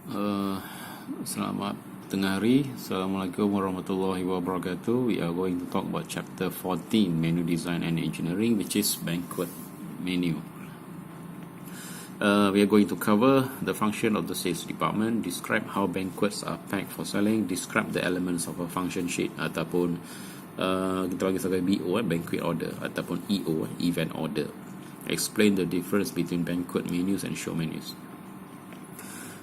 Uh, Selamat tengah hari. Assalamualaikum warahmatullahi wabarakatuh. We are going to talk about chapter 14, Menu Design and Engineering, which is Banquet Menu. We are going to cover the function of the sales department, describe how banquets are packed for selling, describe the elements of a function sheet ataupun kita panggil sebagai BO, banquet order, ataupun EO, event order. Explain the difference between banquet menus and show menus.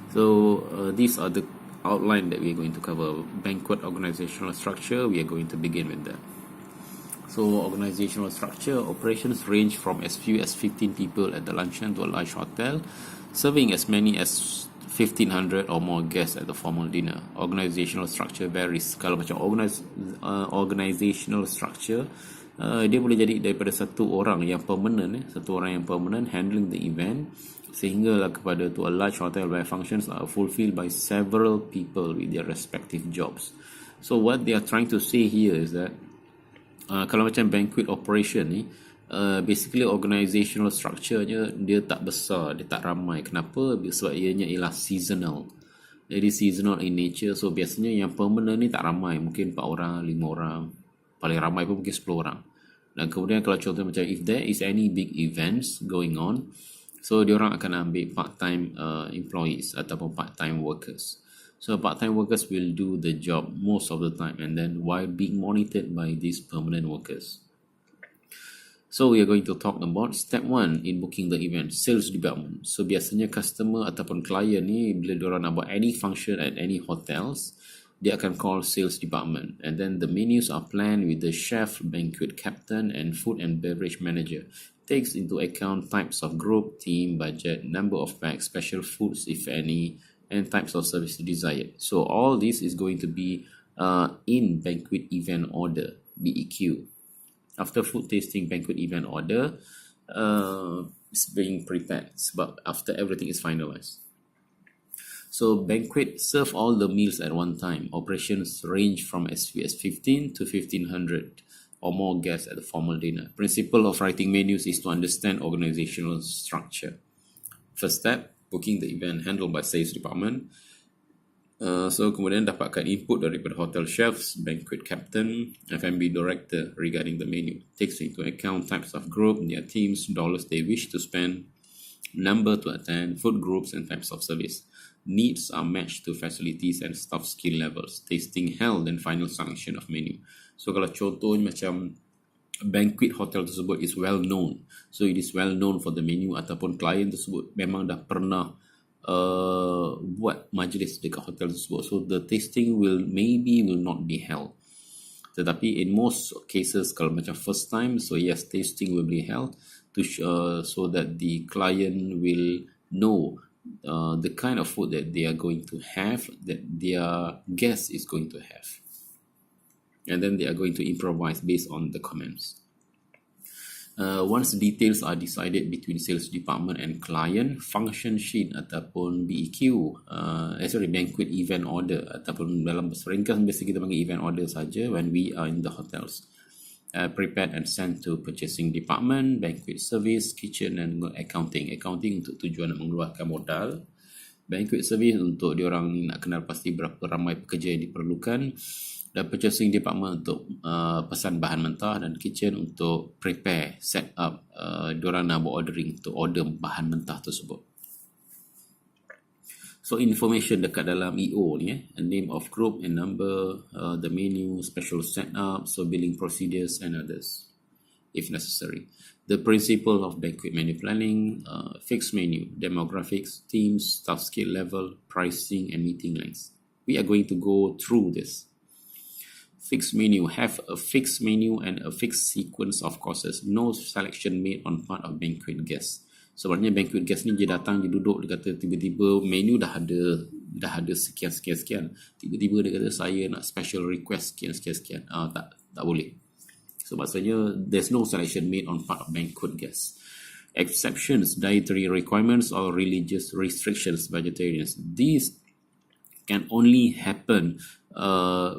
So these are the outline that we are going to cover. Banquet organizational structure, we are going to begin with that. So organizational structure, operations range from as few as 15 people at the luncheon to a large hotel, serving as many as 1,500 or more guests at the formal dinner. Organizational structure varies. Kalau macam organizational structure, dia boleh jadi daripada satu orang yang permanent handling the event, sehinggalah kepada to a large hotel where functions are fulfilled by several people with their respective jobs. So what they are trying to say here is that kalau macam banquet operation ni, basically organizational structure-nya dia tak besar, dia tak ramai. Kenapa? Sebab ianya ialah seasonal. Jadi seasonal in nature. So biasanya yang permanent ni tak ramai, mungkin 4 orang, 5 orang, paling ramai pun mungkin 10 orang. Dan kemudian kalau contoh macam if there is any big events going on, so diorang akan ambil part-time employees ataupun part-time workers. So part-time workers will do the job most of the time, and then while being monitored by these permanent workers. So we are going to talk about step 1 in booking the event, sales department. So biasanya customer ataupun client ni bila diorang nak buat any function at any hotels, dia akan call sales department, and then the menus are planned with the chef, banquet captain and food and beverage manager. Takes into account types of group, team, budget, number of packs, special foods if any, and types of service desired. So all this is going to be in banquet event order, BEQ. After food tasting, banquet event order is being prepared, but after everything is finalized. So banquet serve all the meals at one time. Operations range from as few as 15 to 1,500 or more guests at the formal dinner. Principle of writing menus is to understand organizational structure. First step, booking the event handled by sales department. So kemudian dapatkan input daripada hotel chefs, banquet captain, F&B director regarding the menu. Takes into account types of group, their teams, dollars they wish to spend, number to attend, food groups and types of service. Needs are matched to facilities and staff skill levels. Tasting held and final sanction of menu. So kalau contohnya macam banquet hotel tersebut is well known, so it is well known for the menu, ataupun klien tersebut memang dah pernah buat majlis dekat hotel tersebut, so the tasting will not be held. Tetapi in most cases kalau macam first time, so yes, tasting will be held to so that the client will know the kind of food that they are going to have, that their guest is going to have, and then they are going to improvise based on the comments. Once details are decided between sales department and client, function sheet ataupun BEQ, banquet event order, ataupun dalam bahasa ringkas biasa kita panggil event order saja when we are in the hotels, prepared and sent to purchasing department, banquet service, kitchen and accounting. Accounting untuk tujuan nak mengeluarkan modal, banquet service untuk diorang ni nak kenal pasti berapa ramai pekerja yang diperlukan, dan purchasing department untuk pesan bahan mentah, dan kitchen untuk prepare, set up, diorang nak buat ordering untuk order bahan mentah tersebut. So information dekat dalam EO ni, a name of group and number, the menu, special setup, so billing procedures and others if necessary. The principle of banquet menu planning, fixed menu, demographics, teams, staff skill level, pricing and meeting lengths. We are going to go through this. Fixed menu, have a fixed menu and a fixed sequence of courses. No selection made on part of banquet guests. Sebenarnya banquet guest ni dia datang, dia duduk, dia kata tiba-tiba menu dah ada sekian. Tiba-tiba dia kata saya nak special request sekian. Tak boleh. So maksudnya there's no selection made on part of banquet guests. Exceptions, dietary requirements or religious restrictions, vegetarians. These can only happen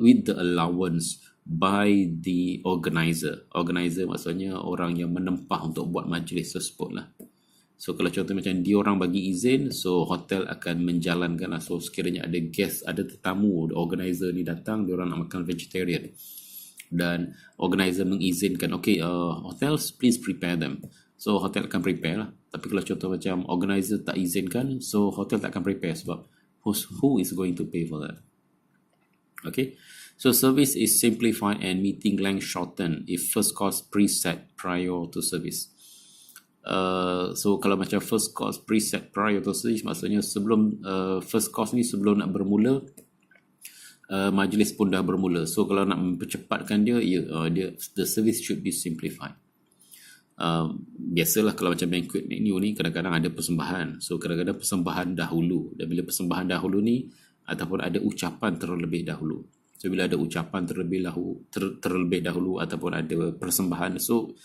with the allowance by the organizer. Organizer maksudnya orang yang menempah untuk buat majlis tersebut lah. So kalau contoh macam dia orang bagi izin, so hotel akan menjalankan lah. So sekiranya ada guest, ada tetamu, organizer ni datang, dia orang nak makan vegetarian, dan organizer mengizinkan, okay, hotels please prepare them, so hotel akan prepare lah. Tapi kalau contoh macam organizer tak izinkan, so hotel tak akan prepare, sebab who is going to pay for that? Okay, so service is simplified and meeting length shortened if first course preset prior to service. So kalau macam first course preset prior to service, maksudnya sebelum first course ni, sebelum nak bermula, majlis pun dah bermula. So kalau nak mempercepatkan dia, the service should be simplified. Biasalah kalau macam banquet menu ni kadang-kadang ada persembahan. So kadang-kadang persembahan dahulu, dan bila persembahan dahulu ni ataupun ada ucapan terlebih dahulu. So bila ada ucapan terlebih dahulu ataupun ada persembahan, so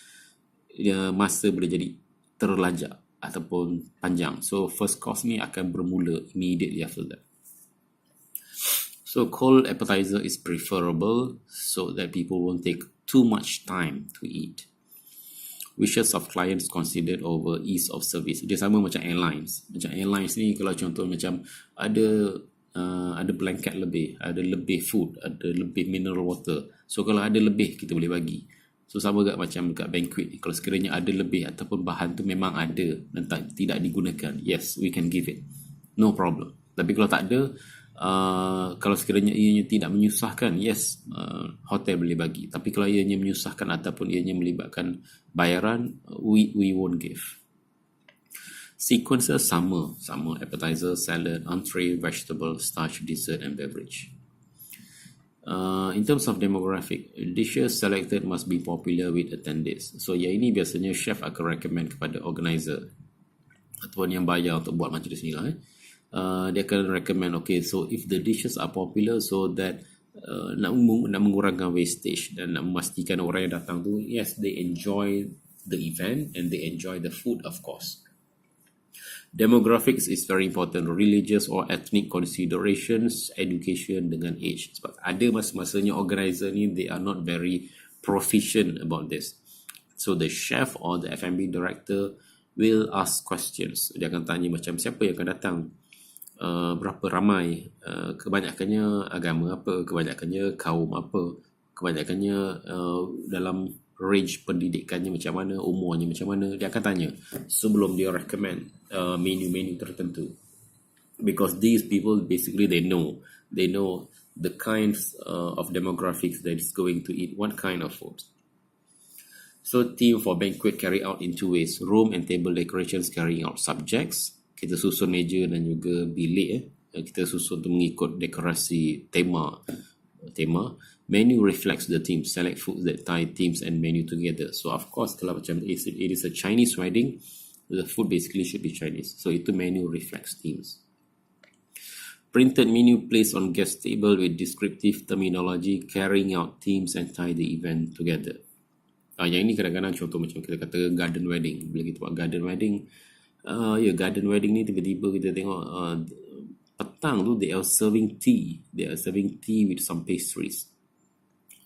masa boleh jadi terlajak ataupun panjang. So first course ni akan bermula immediately after that. So cold appetizer is preferable so that people won't take too much time to eat. Wishes of clients considered over ease of service. Dia sama macam airlines. Macam airlines ni kalau contoh macam ada blanket lebih, ada lebih food, ada lebih mineral water. So kalau ada lebih, kita boleh bagi. So sama juga macam dekat banquet ni. Kalau sekiranya ada lebih ataupun bahan tu memang ada dan tidak digunakan, yes, we can give it, no problem. Tapi kalau tak ada, kalau sekiranya ianya tidak menyusahkan, yes, hotel boleh bagi. Tapi kalau ianya menyusahkan ataupun ianya melibatkan bayaran, we won't give. Sequences sama appetizer, salad, entree, vegetable, starch, dessert and beverage. In terms of demographic, dishes selected must be popular with attendees. So yang ini biasanya chef akan recommend kepada organizer ataupun yang bayar untuk buat majlis ni lah. Dia akan recommend, okay, so if the dishes are popular, so that nak mengurangkan wastage dan nak memastikan orang yang datang tu, yes, they enjoy the event and they enjoy the food, of course. Demographics is very important. Religious or ethnic considerations, education dengan age. Sebab ada masa-masanya organizer ni, they are not very proficient about this. So the chef or the F&B director will ask questions. Dia akan tanya macam, siapa yang akan datang? Berapa ramai? Kebanyakannya agama apa? Kebanyakannya kaum apa? Kebanyakannya dalam range pendidikannya macam mana, umurnya macam mana. Dia akan tanya sebelum dia recommend menu-menu tertentu, because these people basically they know the kinds of demographics that is going to eat what kind of food. So theme for banquet carry out in two ways. Room and table decorations carrying out subjects. Kita susun meja dan juga bilik. Kita susun tu mengikut dekorasi tema. Menu reflects the theme. Select foods that tie themes and menu together. So of course, kalau macam it is a Chinese wedding, the food basically should be Chinese. So itu menu reflects themes. Printed menu placed on guest table with descriptive terminology carrying out themes and tie the event together. Yang ini kadang-kadang contoh macam kita kata garden wedding. Bila kita buat garden wedding, garden wedding ni tiba-tiba kita tengok petang tu they are serving tea. They are serving tea with some pastries.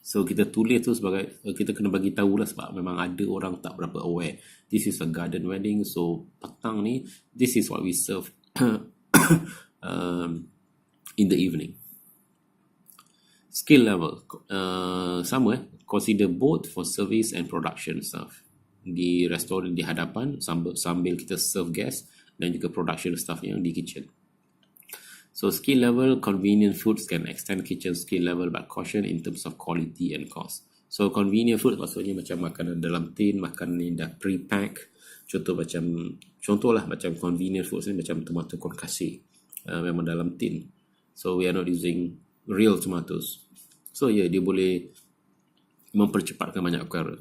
So kita tulis tu sebagai, kita kena bagi tahu lah, sebab memang ada orang tak berapa aware. This is a garden wedding, so petang ni, this is what we serve in the evening. Skill level, sama consider both for service and production staff. Di restoran di hadapan sambil kita serve guest, dan juga production staff yang di kitchen. So skill level, convenient foods can extend kitchen skill level, but caution in terms of quality and cost. So convenient food maksudnya macam makanan dalam tin, makanan yang dah pre-pack. Contohlah macam convenient foods ni macam tomato concasse, memang dalam tin. So we are not using real tomatoes. So dia boleh mempercepatkan banyak perkara.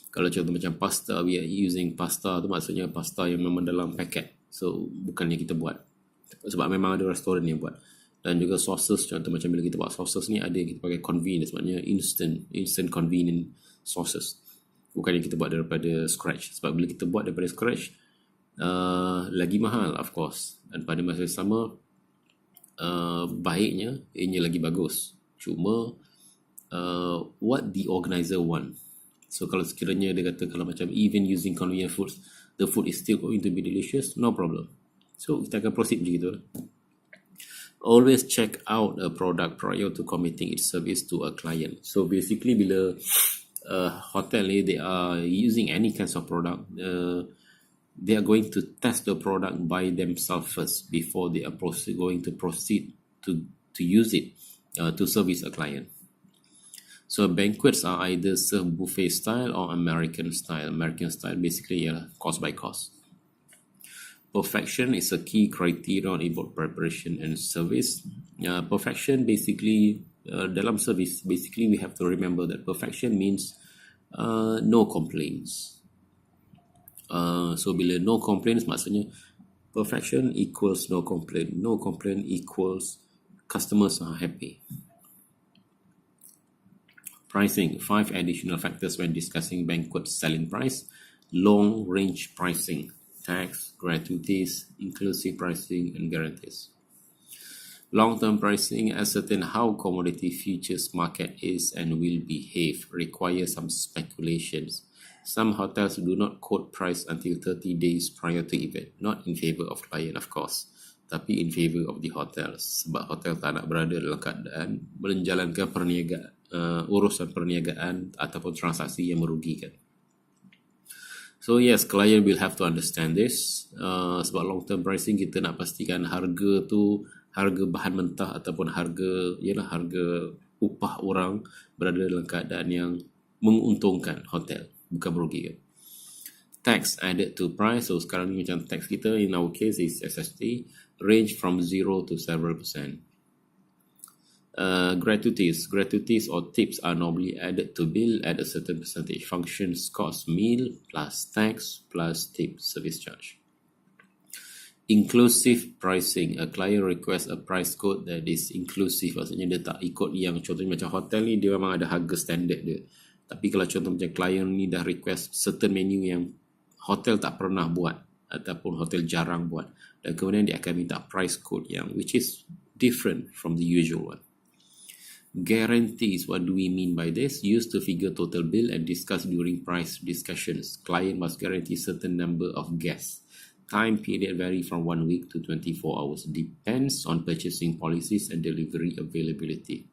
Kalau contoh macam pasta, we are using pasta tu maksudnya pasta yang memang dalam paket. So bukannya kita buat, sebab memang ada restoran yang buat. Dan juga sauces, contoh macam bila kita buat sauces ni, ada yang kita pakai convenient, sebabnya instant convenient sauces, bukan yang kita buat daripada scratch. Sebab bila kita buat daripada scratch, lagi mahal of course, dan pada masa yang sama baiknya ianya lagi bagus. Cuma what the organizer want. So kalau sekiranya dia kata kalau macam even using convenient foods, the food is still going to be delicious, no problem. So kita akan proceed macam gitu. Always check out a product prior to committing its service to a client. So basically bila hotel ni they are using any kinds of product, they are going to test the product by themselves first before they are going to proceed to use it to service a client. So banquets are either served buffet style or American style. American style basically cost by cost. Perfection is a key criterion in both preparation and service. Perfection basically, dalam service, basically we have to remember that perfection means no complaints. So bila no complaints maksudnya perfection equals no complaint. No complaint equals customers are happy. Pricing, 5 additional factors when discussing banquet selling price. Long range pricing, tax, gratuities, inclusive pricing, and guarantees. Long-term pricing ascertain how commodity futures market is and will behave, requires some speculations. Some hotels do not quote price until 30 days prior to event, not in favor of client of course, tapi in favor of the hotels. Sebab hotel tak nak berada dalam keadaan menjalankan urusan perniagaan ataupun transaksi yang merugikan. So yes, client will have to understand this. Sebab long term pricing kita nak pastikan harga tu, harga bahan mentah ataupun harga upah orang berada dalam keadaan yang menguntungkan hotel, bukan merugikan. Tax added to price. So sekarang ni macam tax kita in our case is SST, range from 0 to several percent. Gratuities or tips are normally added to bill at a certain percentage. Functions cost meal plus tax plus tip service charge. Inclusive pricing. A client requests a price code that is inclusive. Maksudnya dia tak ikut yang contohnya macam hotel ni dia memang ada harga standard dia. Tapi kalau contoh macam client ni dah request certain menu yang hotel tak pernah buat ataupun hotel jarang buat, dan kemudian dia akan minta price code yang which is different from the usual one. Guarantees, what do we mean by this? Used to figure total bill and discussed during price discussions. Client must guarantee certain number of guests. Time period vary from 1 week to 24 hours. Depends on purchasing policies and delivery availability.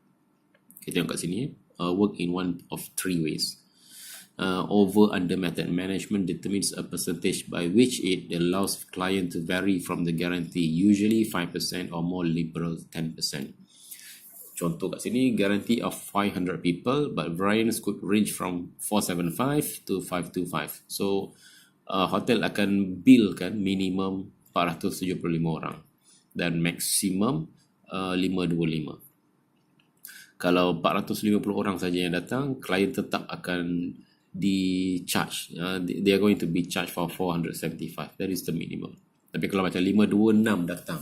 Kita tengok kat sini. Work in one of 3 ways. Over-under method management determines a percentage by which it allows client to vary from the guarantee, usually 5% or more liberal 10%. Contoh kat sini, guarantee of 500 people, but variance could range from 475 to 525. So, hotel akan bill kan minimum 475 orang dan maksimum 525. Kalau 450 orang saja yang datang, klien tetap akan di-charge. They are going to be charged for 475. That is the minimum. Tapi kalau macam 526 datang,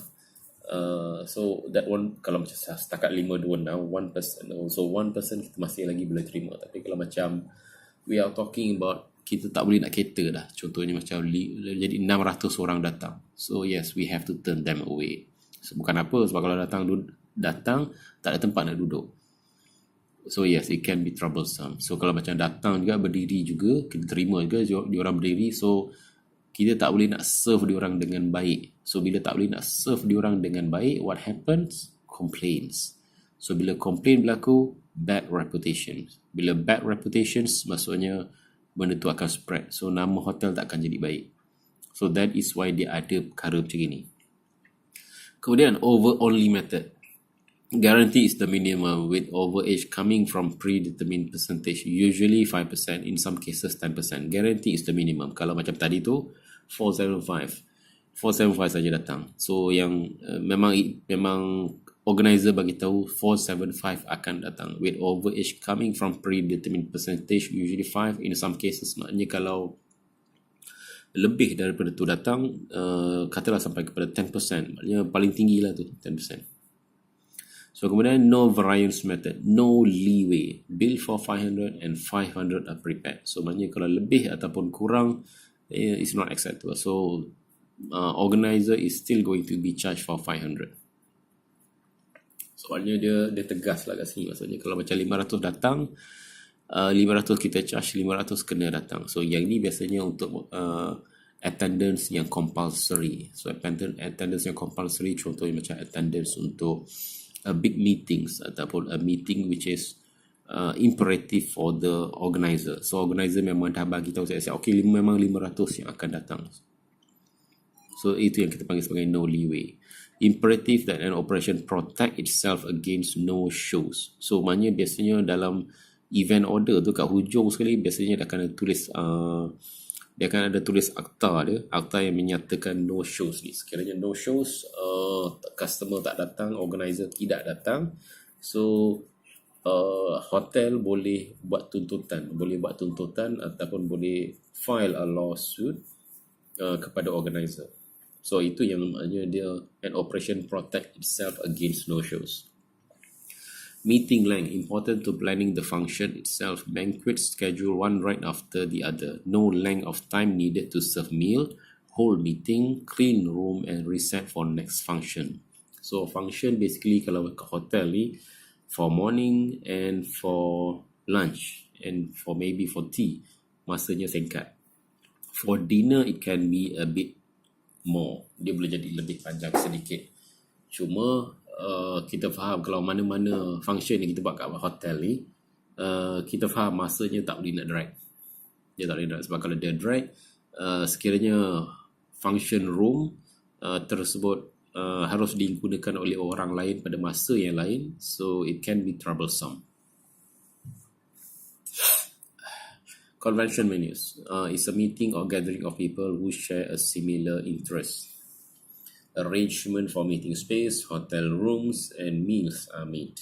so that one, kalau macam setakat 526, 1%, so 1% kita masih lagi boleh terima. Tapi kalau macam we are talking about kita tak boleh nak cater dah, contohnya macam jadi 600 orang datang, so yes, we have to turn them away. So bukan apa, sebab kalau datang tak ada tempat nak duduk, so yes, it can be troublesome. So kalau macam datang juga berdiri juga, kita terima juga diorang berdiri, so kita tak boleh nak serve diorang dengan baik. So bila tak boleh nak serve diorang dengan baik, what happens? Complaints. So bila complain berlaku, bad reputation. Bila bad reputations, maksudnya benda tu akan spread. So nama hotel tak akan jadi baik. So that is why dia ada perkara macam ni. Kemudian over-only method. Guarantee is the minimum with overage coming from predetermined percentage, usually 5%, in some cases 10%. Guarantee is the minimum. Kalau macam tadi tu 475 saja datang. So yang memang organizer bagi tahu 475 akan datang with overage coming from predetermined percentage, usually 5, in some cases. Maknanya kalau lebih daripada tu datang, katalah sampai kepada 10%, maknanya paling tinggi lah tu 10%. So kemudian no variance method, no leeway. Bill for 500 and 500 are prepared. So maknanya kalau lebih ataupun kurang, it's not acceptable. So organizer is still going to be charged for 500. Soalnya dia tegas lah kat sini. Maksudnya kalau macam 500 datang, 500 kita charge, 500 kena datang. So yang ni biasanya untuk attendance yang compulsory. So attendance yang compulsory contohnya macam attendance untuk big meetings ataupun a meeting which is imperative for the organizer. So organizer memang dah bagi tahu saya okay, memang 500 yang akan datang. So itu yang kita panggil sebagai no leeway. Imperative that an operation protect itself against no shows. So maknanya biasanya dalam event order tu kat hujung sekali biasanya dia akan ada tulis akta yang menyatakan no shows ni. Sekiranya no shows, customer tak datang, organizer tidak datang, so hotel boleh buat tuntutan ataupun boleh file a lawsuit kepada organizer. So itu yang maknanya dia an operation protect itself against no shows. Meeting length, important to planning the function itself. Banquet schedule one right after the other. No length of time needed to serve meal, hold meeting, clean room and reset for next function. So function basically kalau ke hotel ni for morning and for lunch and for maybe for tea, masanya singkat. For dinner it can be a bit more. Dia boleh jadi lebih panjang sedikit. Cuma kita faham kalau mana-mana function yang kita buat kat hotel ni, kita faham masanya tak boleh nak drag. Dia tak boleh drag sebab kalau dia drag, sekiranya function room tersebut harus digunakan oleh orang lain pada masa yang lain, so it can be troublesome. Convention menus is a meeting or gathering of people who share a similar interest. Arrangement for meeting space, hotel rooms and meals are made.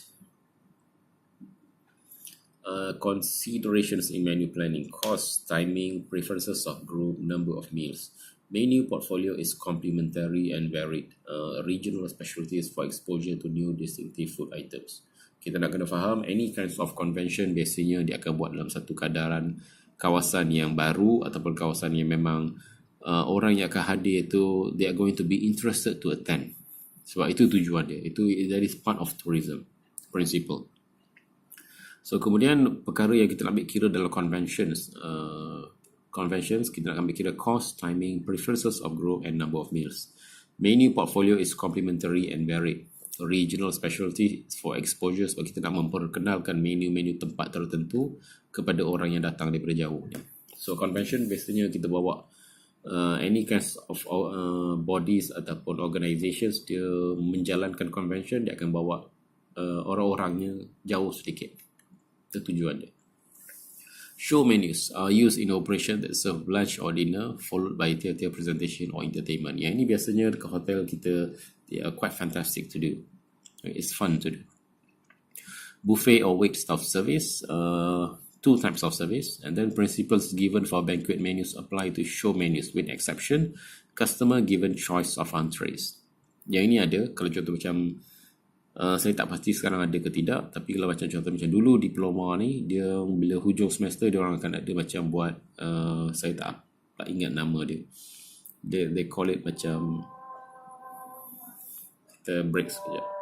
Considerations in menu planning: cost, timing, preferences of group, number of meals. Menu portfolio is complementary and varied. Regional specialties for exposure to new distinctive food items. Kita nak kena faham any kinds of convention biasanya dia akan buat dalam satu kadaran kawasan yang baru ataupun kawasan yang memang orang yang akan hadir itu they are going to be interested to attend. Sebab itu tujuan dia. That is part of tourism principle. So kemudian perkara yang kita nak ambil kira dalam conventions kita nak ambil kira cost, timing, preferences of group and number of meals. Menu portfolio is complementary and varied. Regional specialty for exposure, sebab kita nak memperkenalkan menu-menu tempat tertentu kepada orang yang datang daripada jauh. So convention biasanya kita bawa any kinds of bodies ataupun organizations dia menjalankan convention, dia akan bawa orang-orangnya jauh sedikit. Itu tujuan dia. Show menus are used in operation that serve lunch or dinner followed by theatre presentation or entertainment. Yang ini biasanya dekat hotel kita, they are quite fantastic to do. It's fun to do. Buffet or wait staff service, two types of service, and then principles given for banquet menus apply to show menus with exception customer given choice of entrees. Yang ini ada kalau contoh macam saya tak pasti sekarang ada ke tidak, tapi kalau macam contoh macam dulu diploma ni, dia bila hujung semester dia orang akan ada macam buat saya tak ingat nama dia. They call it macam, kita break sekejap.